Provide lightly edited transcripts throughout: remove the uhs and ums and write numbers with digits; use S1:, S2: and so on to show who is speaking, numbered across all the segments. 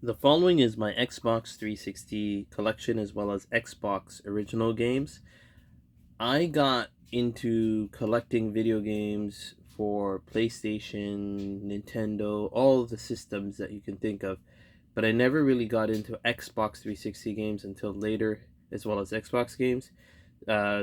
S1: The following is my Xbox 360 collection as well as Xbox original games. I got into collecting video games for PlayStation, Nintendo, all of the systems that you can think of, but I never really got into Xbox 360 games until later, as well as Xbox games.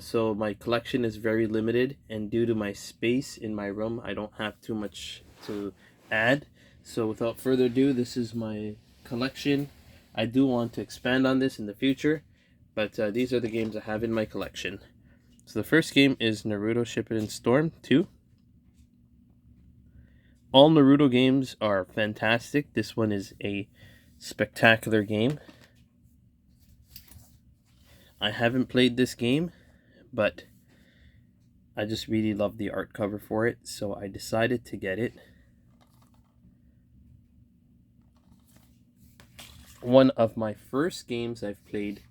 S1: So my collection is very limited, and due to my space in my room, I don't have too much to add. So without further ado, this is my collection. I do want to expand on this in the future, but these are the games I have in my collection. So the first game is Naruto Shippuden Storm 2. All Naruto games are fantastic. This one is a spectacular game. I haven't played this game, but I just really love the art cover for it, so I decided to get it. One of my first games I've played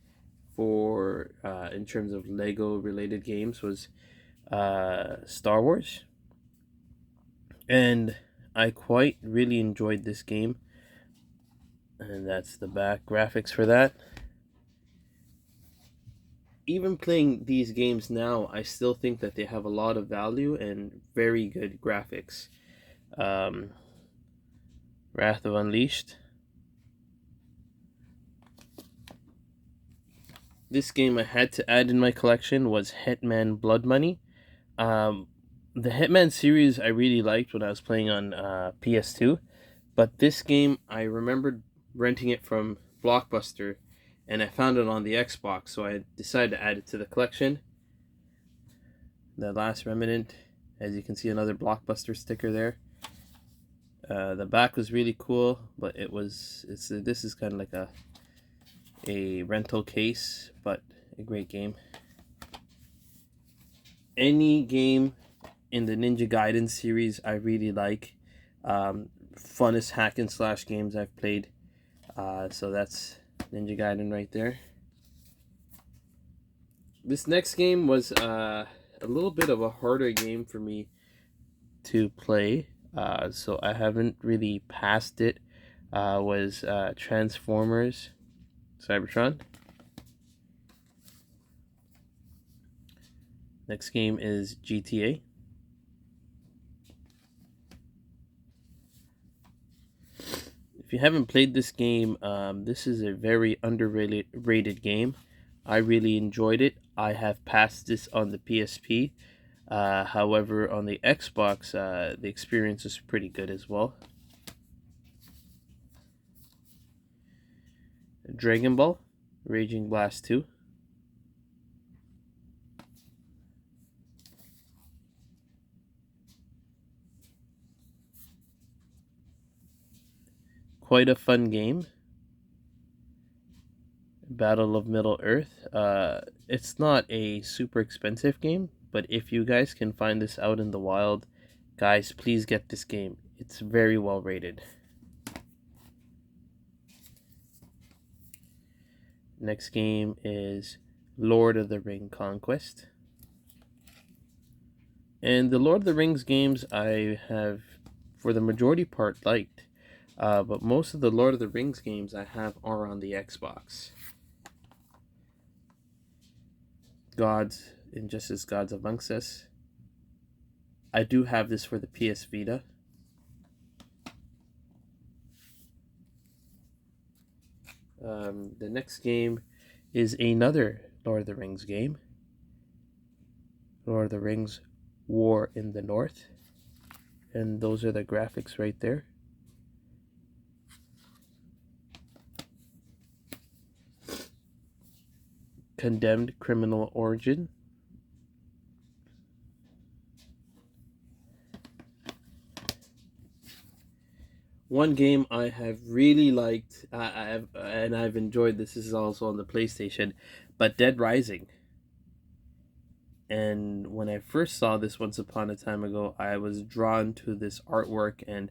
S1: for in terms of Lego related games was Star Wars, and I quite really enjoyed this game. And that's the back graphics for that. Even playing these games now, I still think that they have a lot of value and very good graphics. Um, Wrath of Unleashed. This game I had to add in my collection was Hitman Blood Money. Um, the Hitman series I really liked when I was playing on PS2, but this game I remembered renting it from Blockbuster, and I found it on the Xbox, so I decided to add it to the collection. The Last Remnant, as you can see, another Blockbuster sticker there. The back was really cool, but this is kind of like a rental case, but a great game. Any game in the Ninja Gaiden series I really like. Funnest hack and slash games I've played. So that's Ninja Gaiden right there. This next game was a little bit of a harder game for me to play. So I haven't really passed it. Was Transformers Cybertron. Next game is GTA. If you haven't played this game, this is a very underrated game. I really enjoyed it. I have passed this on the PSP. However, on the Xbox, the experience is pretty good as well. Dragon Ball, Raging Blast 2. Quite a fun game. Battle of Middle Earth. It's not a super expensive game, but if you guys can find this out in the wild, guys, please get this game. It's very well rated. Next game is Lord of the Ring Conquest. And the Lord of the Rings games I have, for the majority part, liked. But most of the Lord of the Rings games I have are on the Xbox. Gods, Injustice, Gods Amongst Us. I do have this for the PS Vita. The next game is another Lord of the Rings game. Lord of the Rings War in the North. And those are the graphics right there. Condemned Criminal Origin. One game I have really liked, I've enjoyed. This is also on the PlayStation, but Dead Rising. And when I first saw this once upon a time ago, I was drawn to this artwork and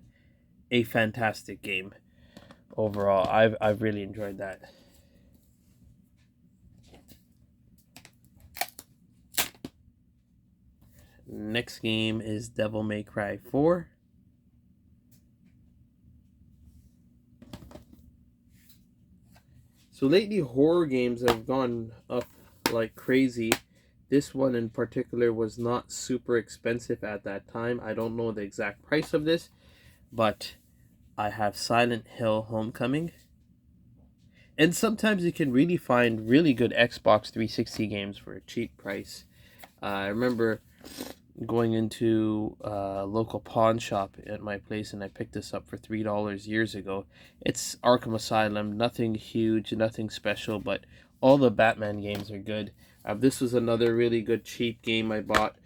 S1: a fantastic game overall. I've really enjoyed that. Next game is Devil May Cry 4. So lately, horror games have gone up like crazy. This one in particular was not super expensive at that time. I don't know the exact price of this, but I have Silent Hill Homecoming. And sometimes you can really find really good Xbox 360 games for a cheap price. I remember going into a local pawn shop at my place and I picked this up for $3 years ago. It's Arkham Asylum, nothing huge, nothing special, but all the Batman games are good. This was another really good cheap game I bought,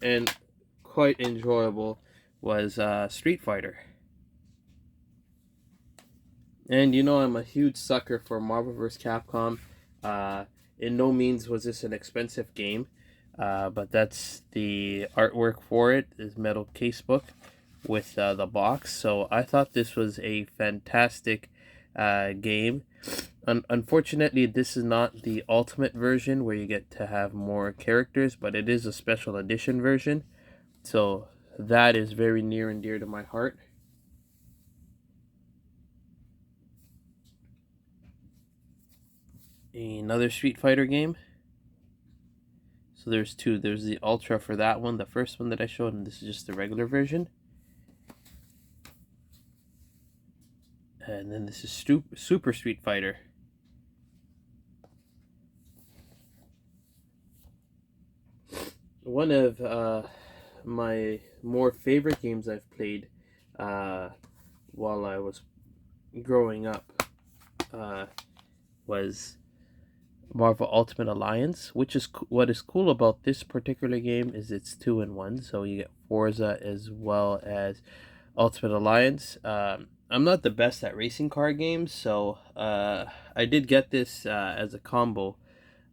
S1: and quite enjoyable, was Street Fighter. And you know, I'm a huge sucker for Marvel vs. Capcom. Uh, in no means was this an expensive game, but that's the artwork for it, is metal casebook with the box. So I thought this was a fantastic game. Unfortunately, this is not the ultimate version where you get to have more characters, but it is a special edition version. So that is very near and dear to my heart. Another Street Fighter game. So there's two. There's the Ultra for that one, the first one that I showed, and this is just the regular version. And then this is Super Street Fighter. One of my more favorite games I've played while I was growing up was Marvel Ultimate Alliance, which is what is cool about this particular game is it's 2-in-1, so you get Forza as well as Ultimate Alliance. I'm not the best at racing car games, so I did get this as a combo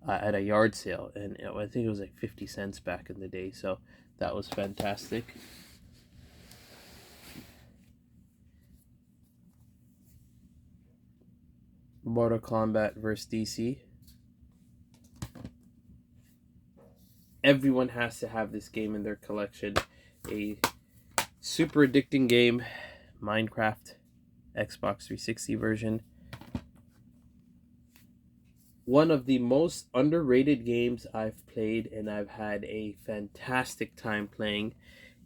S1: at a yard sale, and I think it was like 50 cents back in the day, so that was fantastic. Mortal Kombat vs. DC. Everyone has to have this game in their collection. A super addicting game. Minecraft, Xbox 360 version. One of the most underrated games I've played and I've had a fantastic time playing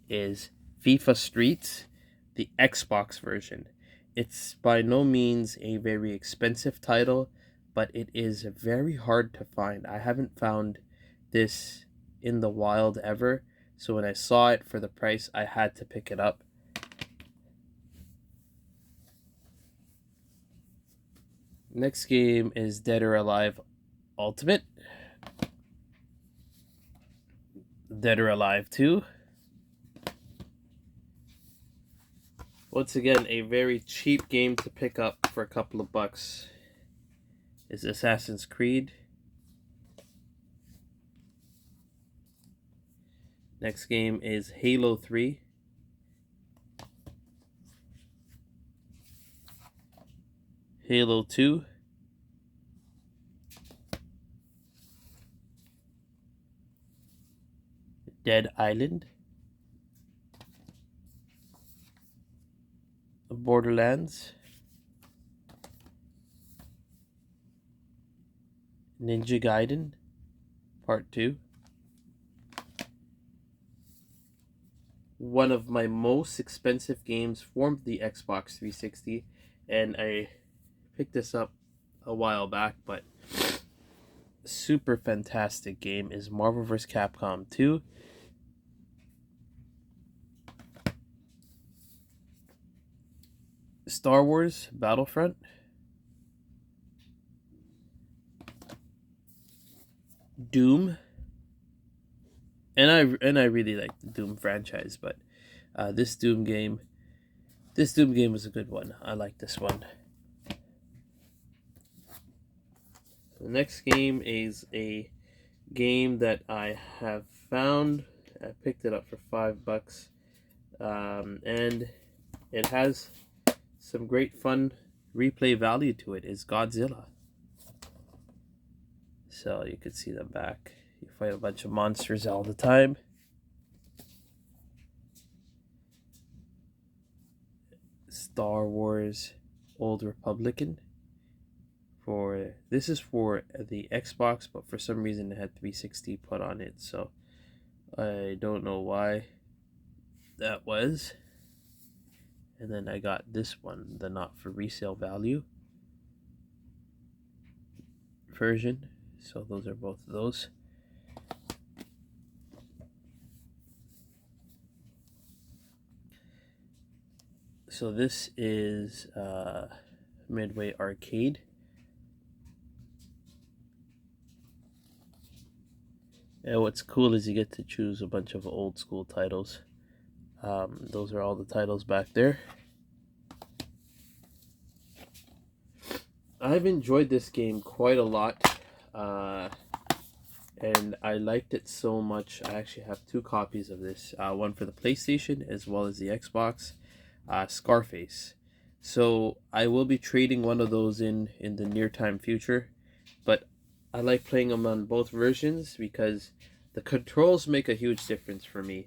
S1: is FIFA Street, the Xbox version. It's by no means a very expensive title, but it is very hard to find. I haven't found this in the wild ever, so when I saw it for the price, I had to pick it up. Next game is Dead or Alive Ultimate. Dead or Alive 2. Once again, a very cheap game to pick up for a couple of bucks is Assassin's Creed. Next game is Halo 3. Halo 2. Dead Island. Borderlands. Ninja Gaiden Part 2. One of my most expensive games for the Xbox 360, and I picked this up a while back, but super fantastic game is Marvel vs. Capcom 2. Star Wars Battlefront. Doom. And I really like the Doom franchise, but this Doom game was a good one. I like this one. The next game is a game that I have found. I picked it up for $5, and it has some great fun replay value to it. Is Godzilla. So you can see them back. You fight a bunch of monsters all the time. Star Wars Old Republican this is for the Xbox, but for some reason it had 360 put on it, so I don't know why that was. And then I got this one, the not for resale value version. So those are both of those. So this is Midway Arcade. And what's cool is you get to choose a bunch of old school titles. Those are all the titles back there. I've enjoyed this game quite a lot, and I liked it so much. I actually have 2 copies of this, one for the PlayStation as well as the Xbox. Scarface. So I will be trading one of those in the near time future, but I like playing them on both versions because the controls make a huge difference for me.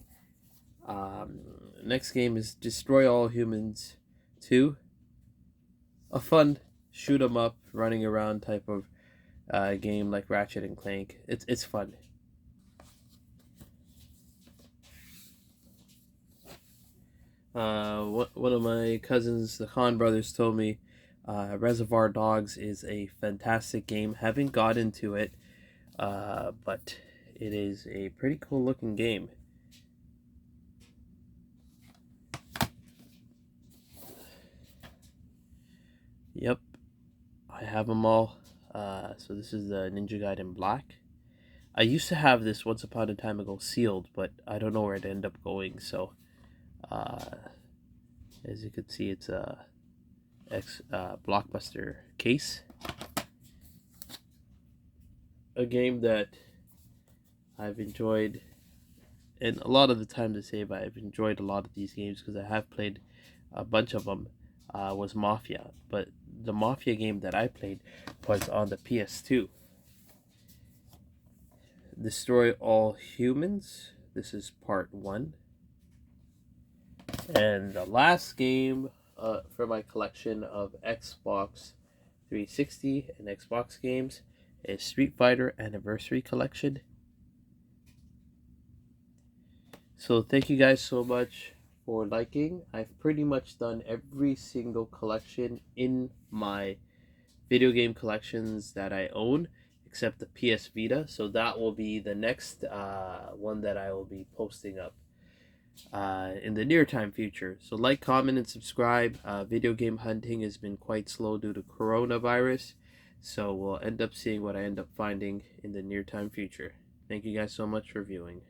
S1: Next game is Destroy All Humans 2. A fun shoot 'em up, running around type of game like Ratchet and Clank. It's fun. One of my cousins, the Khan brothers, told me Reservoir Dogs is a fantastic game. Haven't got into it, but it is a pretty cool looking game. Yep, I have them all. So this is the Ninja Gaiden Black. I used to have this once upon a time ago sealed, but I don't know where it ended up going. So, as you can see, it's a blockbuster case. A game that I've enjoyed, and a lot of the time to save, I've enjoyed a lot of these games because I have played a bunch of them. Was Mafia, but the Mafia game that I played was on the PS2. Destroy All Humans. This is part 1. And the last game for my collection of Xbox 360 and Xbox games is Street Fighter Anniversary Collection. So thank you guys so much for liking. I've pretty much done every single collection in my video game collections that I own, except the PS Vita. So that will be the next one that I will be posting up in the near time future. So like, comment, and subscribe. Video game hunting has been quite slow due to coronavirus, so we'll end up seeing what I end up finding in the near time future. Thank you guys so much for viewing.